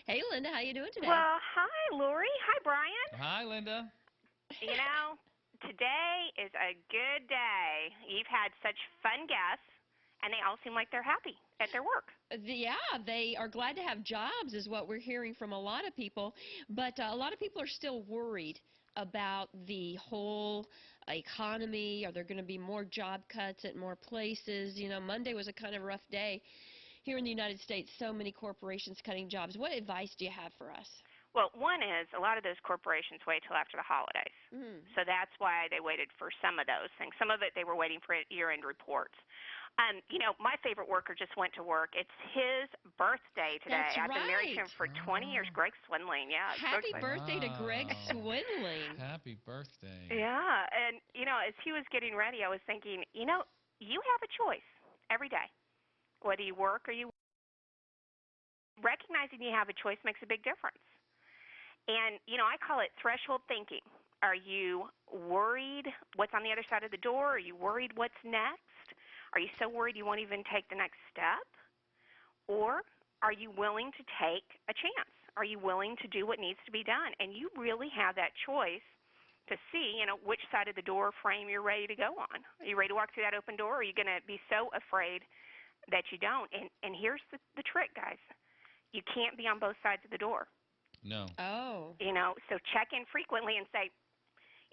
Hey, Linda, how you doing today? Well, hi, Lori. Hi, Brian. Hi, Linda. You know, today is a good day. You've had such fun guests, and they all seem like they're happy at their work. Yeah, they are glad to have jobs, is what we're hearing from a lot of people. But a lot of people are still worried about the whole economy. Are there going to be more job cuts at more places? You know, Monday was a kind of rough day here in the United States. So many corporations cutting jobs. What advice do you have for us? Well, one is a lot of those corporations wait till after the holidays. Mm. So that's why they waited for some of those things. Some of it they were waiting for year-end reports. My favorite worker just went to work. It's his birthday today. That's I've been married to right. him for 20 years. Oh, Greg Swinling. Yeah, it's so Happy exciting. birthday to Greg wow. Swindling. Happy birthday. Yeah, and as he was getting ready, I was thinking, you have a choice every day, whether you work or you recognizing you have a choice makes a big difference. And I call it threshold thinking. Are you worried what's on the other side of the door? Are you worried what's next? Are you so worried you won't even take the next step? Or are you willing to take a chance? Are you willing to do what needs to be done? And you really have that choice to see, which side of the door frame you're ready to go on. Are you ready to walk through that open door, or are you going to be so afraid that you don't? And here's the trick, guys. You can't be on both sides of the door. No. Oh. So check in frequently and say,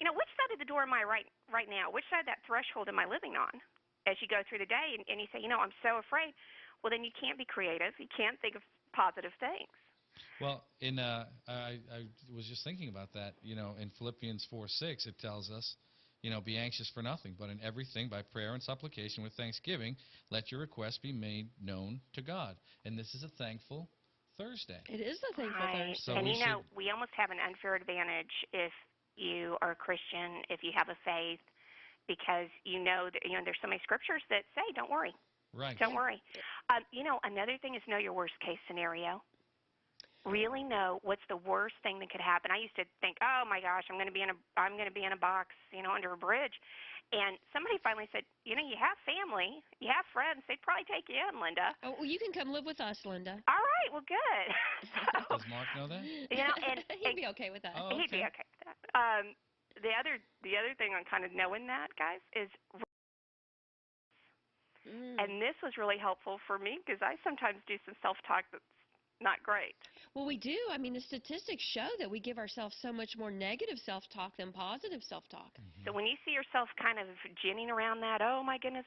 which side of the door am I right now? Which side of that threshold am I living on? As you go through the day, and you say, I'm so afraid. Well, then you can't be creative. You can't think of positive things. Well, I was just thinking about that. In Philippians 4:6, it tells us, be anxious for nothing, but in everything by prayer and supplication with thanksgiving, let your requests be made known to God. And this is a thankful Thursday. It is a thankful Right. So And Thursday. we should, we almost have an unfair advantage if you are a Christian, if you have a faith, because that there's so many scriptures that say, "Don't worry, right. don't Yeah. worry." Another thing is know your worst case scenario. Really know what's the worst thing that could happen. I used to think, "Oh my gosh, I'm going to be in a box, under a bridge." And somebody finally said, "You have family, you have friends. They'd probably take you in, Linda." Oh, well, you can come live with us, Linda. All right, well, good. So, Does Mark know that? He'd and be okay with that. Oh, he'd be okay. okay with that. The other thing on kind of knowing that, guys, is, Mm. and this was really helpful for me because I sometimes do some self-talk that's not great. Well, we do. I mean, the statistics show that we give ourselves so much more negative self-talk than positive self-talk. So Hmm. when you see yourself kind of ginning around that, oh my goodness,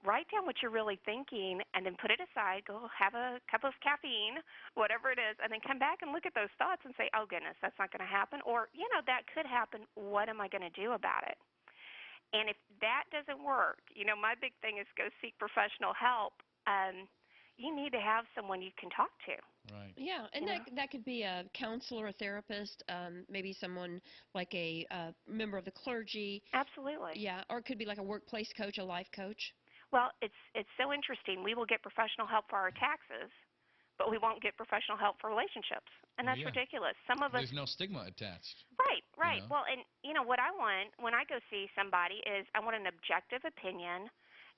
write down what you're really thinking and then put it aside. Go have a cup of caffeine, whatever it is, and then come back and look at those thoughts and say, oh goodness, that's not going to happen. Or, that could happen. What am I going to do about it? And if that doesn't work, my big thing is go seek professional help. You need to have someone you can talk to. Right. Yeah, and You know, that could be a counselor, a therapist, maybe someone like a member of the clergy. absolutely. Yeah, or it could be like a workplace coach, a life coach. Well, it's so interesting. We will get professional help for our taxes, but we won't get professional help for relationships, and Well, that's yeah. ridiculous. Some of us, There's no stigma attached, right, you right. know. Well, and what I want when I go see somebody is I want an objective opinion,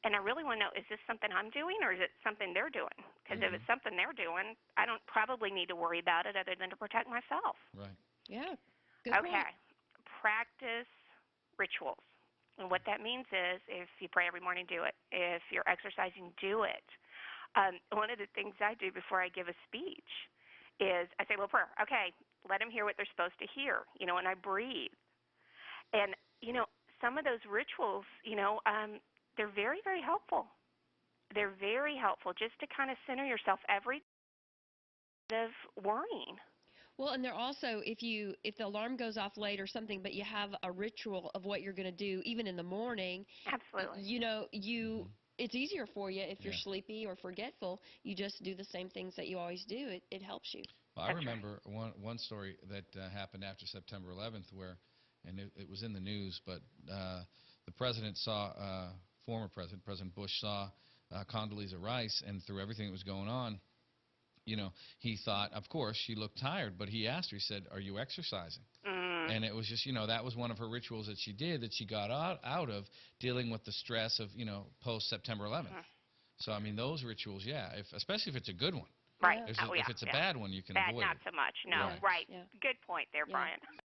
and I really want to know, is this something I'm doing or is it something they're doing? Because if Hmm. it's something they're doing, I don't probably need to worry about it other than to protect myself. Right. Yeah, good point. Okay, practice rituals. And what that means is if you pray every morning, do it. If you're exercising, do it. One of the things I do before I give a speech is I say a little prayer. Okay, let them hear what they're supposed to hear, and I breathe. And, some of those rituals, they're very, very helpful. They're very helpful just to kind of center yourself every day of worrying. Well, and they're also if the alarm goes off late or something, but you have a ritual of what you're going to do even in the morning, Absolutely. you Hmm. it's easier for you if you're Yeah. sleepy or forgetful. You just do the same things that you always do. It helps you. Well, I That's right. remember one story that happened after September 11th, where, and it was in the news, but the president saw, former president, President Bush saw Condoleezza Rice, and through everything that was going on, he thought, of course, she looked tired, but he asked her, he said, "Are you exercising?" Mm, And it was just, that was one of her rituals that she did, that she got out of dealing with the stress of, post September 11th. mm. So I mean, those rituals, yeah, especially if it's a good one. Right. Yeah. If Oh, yeah. if it's a Yeah. bad one, you can Bad, avoid not it. so much. No. Right. Right. Yeah. Good point there, Yeah. Brian.